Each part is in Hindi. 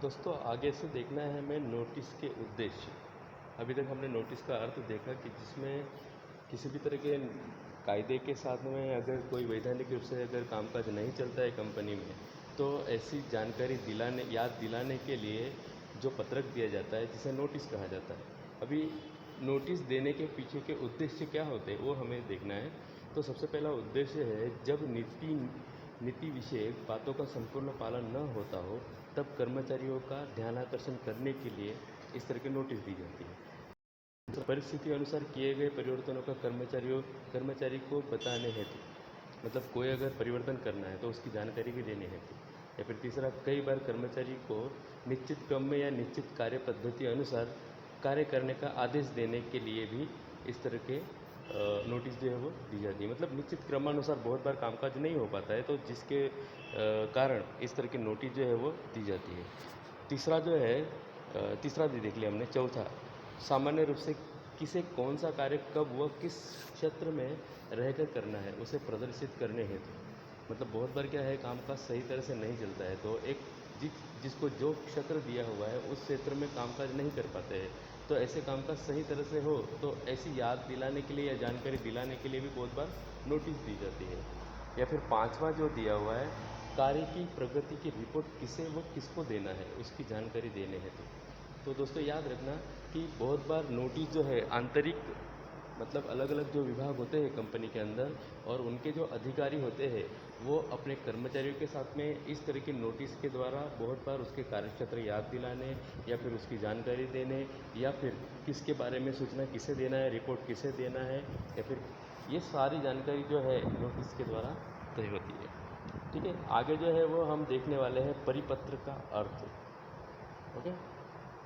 दोस्तों आगे से देखना है हमें नोटिस के उद्देश्य। अभी तक हमने नोटिस का अर्थ देखा कि जिसमें किसी भी तरह के कायदे के साथ में अगर कोई वैधानिक रूप से अगर कामकाज नहीं चलता है कंपनी में, तो ऐसी जानकारी याद दिलाने के लिए जो पत्रक दिया जाता है जिसे नोटिस कहा जाता है। अभी नोटिस देने के पीछे के उद्देश्य क्या होते हैं वो हमें देखना है। तो सबसे पहला उद्देश्य है, जब नीति विषयक बातों का संपूर्ण पालन न होता हो तब कर्मचारियों का ध्यानाकर्षण करने के लिए इस तरह की नोटिस दी जाती है। तो परिस्थिति अनुसार किए गए परिवर्तनों का कर्मचारी को बताने हेतु, मतलब कोई अगर परिवर्तन करना है तो उसकी जानकारी भी देने हेतु। या फिर तीसरा, कई बार कर्मचारी को निश्चित क्रम में या निश्चित कार्य पद्धति अनुसार कार्य करने का आदेश देने के लिए भी इस तरह के नोटिस जो है वो दी जाती है। मतलब निश्चित क्रमानुसार बहुत बार कामकाज नहीं हो पाता है, तो जिसके कारण इस तरह की नोटिस जो है वो दी जाती है। तीसरा जो है तीसरा भी देख लिया हमने। चौथा, सामान्य रूप से किसे कौन सा कार्य कब व किस क्षेत्र में रहकर करना है उसे प्रदर्शित करने हेतु। मतलब बहुत बार क्या है, कामकाज सही तरह से नहीं चलता है, तो एक जिसको जो क्षेत्र दिया हुआ है उस क्षेत्र में कामकाज नहीं कर पाते हैं, तो ऐसे कामकाज सही तरह से हो तो ऐसी याद दिलाने के लिए या जानकारी दिलाने के लिए भी बहुत बार नोटिस दी जाती है। या फिर पांचवा जो दिया हुआ है, कार्य की प्रगति की रिपोर्ट किसे व किसको देना है उसकी जानकारी देने हेतु। तो दोस्तों याद रखना कि बहुत बार नोटिस जो है आंतरिक, मतलब अलग अलग जो विभाग होते हैं कंपनी के अंदर और उनके जो अधिकारी होते हैं वो अपने कर्मचारियों के साथ में इस तरह की नोटिस के द्वारा बहुत बार उसके कार्यक्षेत्र याद दिलाने या फिर उसकी जानकारी देने या फिर किसके बारे में सूचना किसे देना है, रिपोर्ट किसे देना है, या फिर ये सारी जानकारी जो है नोटिस के द्वारा तय होती है। ठीक है, आगे जो है वो हम देखने वाले हैं परिपत्र का अर्थ। ओके,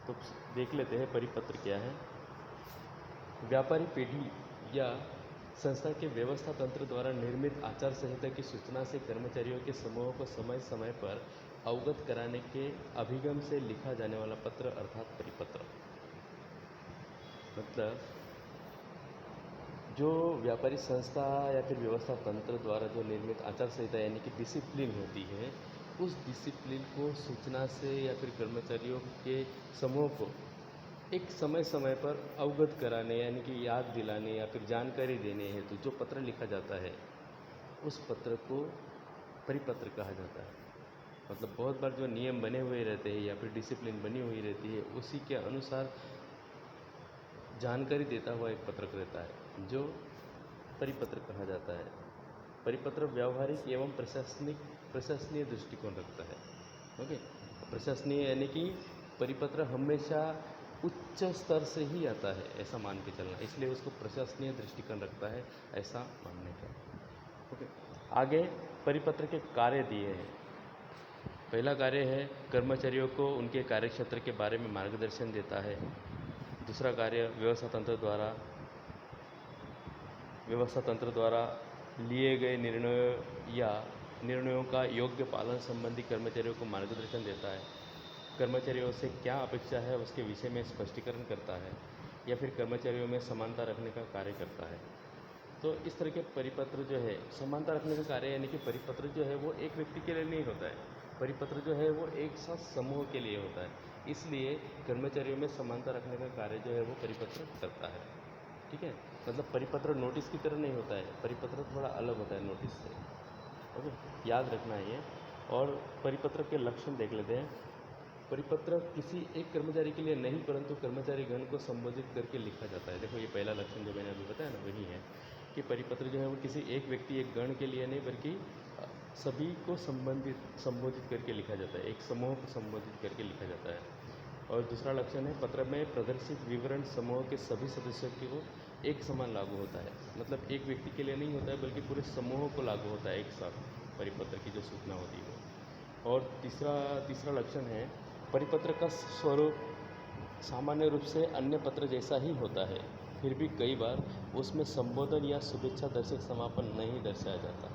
तो देख लेते हैं परिपत्र क्या है। व्यापारी पेढ़ी या संस्था के व्यवस्था तंत्र द्वारा निर्मित आचार संहिता की सूचना से कर्मचारियों के समूह को समय समय पर अवगत कराने के अभिगम से लिखा जाने वाला पत्र अर्थात परिपत्र। मतलब जो व्यापारी संस्था या फिर व्यवस्था तंत्र द्वारा जो निर्मित आचार संहिता यानी कि डिसिप्लिन होती है, उस डिसिप्लिन को सूचना से या फिर कर्मचारियों के समूह को एक समय समय पर अवगत कराने यानी कि याद दिलाने या फिर जानकारी देने हेतु जो पत्र लिखा जाता है उस पत्र को परिपत्र कहा जाता है। मतलब बहुत बार जो नियम बने हुए रहते हैं या फिर डिसिप्लिन बनी हुई रहती है उसी के अनुसार जानकारी देता हुआ एक पत्रक रहता है जो परिपत्र कहा जाता है। परिपत्र व्यावहारिक एवं प्रशासनीय दृष्टिकोण रखता है। ओके, प्रशासनीय यानी कि परिपत्र हमेशा उच्च स्तर से ही आता है ऐसा मान के चलना, इसलिए उसको प्रशासनीय दृष्टिकोण रखता है ऐसा मानने का। ओके, आगे परिपत्र के कार्य दिए हैं। पहला कार्य है कर्मचारियों को उनके कार्यक्षेत्र के बारे में मार्गदर्शन देता है। दूसरा कार्य व्यवस्था तंत्र द्वारा लिए गए निर्णयों का योग्य पालन संबंधी कर्मचारियों को मार्गदर्शन देता है। कर्मचारियों से क्या अपेक्षा है उसके विषय में स्पष्टीकरण करता है या फिर कर्मचारियों में समानता रखने का कार्य करता है। तो इस तरह के परिपत्र जो है समानता रखने का कार्य, यानी कि परिपत्र जो है वो एक व्यक्ति के लिए नहीं होता है, परिपत्र जो है वो एक साथ समूह के लिए होता है, इसलिए कर्मचारियों में समानता रखने का कार्य जो है वो परिपत्र करता है। ठीक है, मतलब परिपत्र नोटिस की तरह नहीं होता है, परिपत्र थोड़ा अलग होता है नोटिस से। ओके, याद रखना है ये। और परिपत्र के लक्षण देख लेते हैं। परिपत्र किसी एक कर्मचारी के लिए नहीं परंतु कर्मचारी गण को संबोधित करके लिखा जाता है। देखो ये पहला लक्षण जो मैंने अभी बताया ना वही है कि परिपत्र जो है वो किसी एक व्यक्ति एक गण के लिए नहीं बल्कि सभी को संबोधित करके लिखा जाता है, एक समूह को संबोधित करके लिखा जाता है। और दूसरा लक्षण है पत्र में प्रदर्शित विवरण समूह के सभी सदस्यों को एक समान लागू होता है। मतलब एक व्यक्ति के लिए नहीं होता है बल्कि पूरे समूह को लागू होता है एक साथ परिपत्र की जो सूचना होती है। और तीसरा लक्षण है परिपत्र का स्वरूप सामान्य रूप से अन्य पत्र जैसा ही होता है, फिर भी कई बार उसमें संबोधन या शुभेच्छा दर्शक समापन नहीं दर्शाया जाता।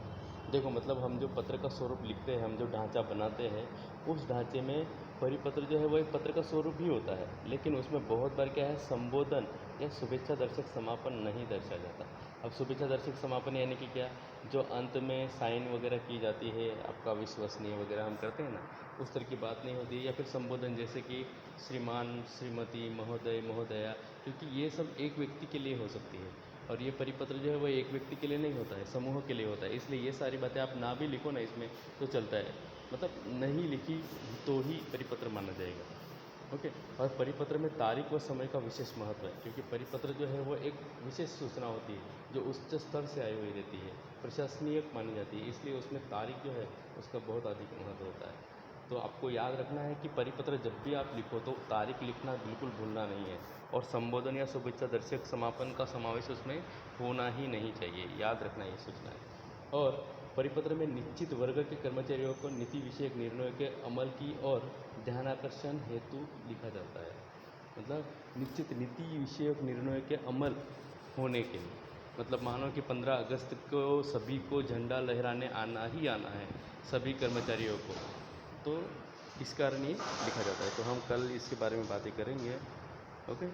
देखो मतलब हम जो पत्र का स्वरूप लिखते हैं, हम जो ढांचा बनाते हैं, उस ढांचे में परिपत्र जो है वो एक पत्र का स्वरूप ही होता है, लेकिन उसमें बहुत बार क्या है संबोधन या शुभेच्छा दर्शक समापन नहीं दर्शाया जाता। अब शुभेच्छा दर्शक समापन यानी कि क्या, जो अंत में साइन वगैरह की जाती है, आपका विश्वसनीय वगैरह हम करते हैं ना, उस तरह की बात नहीं होती है। या फिर संबोधन जैसे कि श्रीमान, श्रीमती, महोदय, महोदया, क्योंकि ये सब एक व्यक्ति के लिए हो सकती है और ये परिपत्र जो है वो एक व्यक्ति के लिए नहीं होता है, समूह के लिए होता है। इसलिए ये सारी बातें आप ना भी लिखो ना इसमें तो चलता है, मतलब नहीं लिखी तो ही परिपत्र माना जाएगा। ओके। और परिपत्र में तारीख व समय का विशेष महत्व है, क्योंकि परिपत्र जो है वो एक विशेष सूचना होती है जो उच्च स्तर से आई हुई रहती है, प्रशंसनीय मानी जाती है, इसलिए उसमें तारीख जो है उसका बहुत अधिक महत्व होता है। तो आपको याद रखना है कि परिपत्र जब भी आप लिखो तो तारीख लिखना बिल्कुल भूलना नहीं है, और संबोधन या शुभेच्छा दर्शक समापन का समावेश उसमें होना ही नहीं चाहिए, याद रखना ये सूचना है। और परिपत्र में निश्चित वर्ग के कर्मचारियों को नीति विषयक निर्णयों के अमल की और ध्यानाकर्षण हेतु लिखा जाता है, मतलब निश्चित नीति विषयक निर्णयों के अमल होने के लिए, मतलब मानो कि 15 अगस्त को सभी को झंडा लहराने आना ही आना है, सभी कर्मचारियों को, तो इस कारण ये लिखा जाता है। तो हम कल इसके बारे में बातें करेंगे। ओके।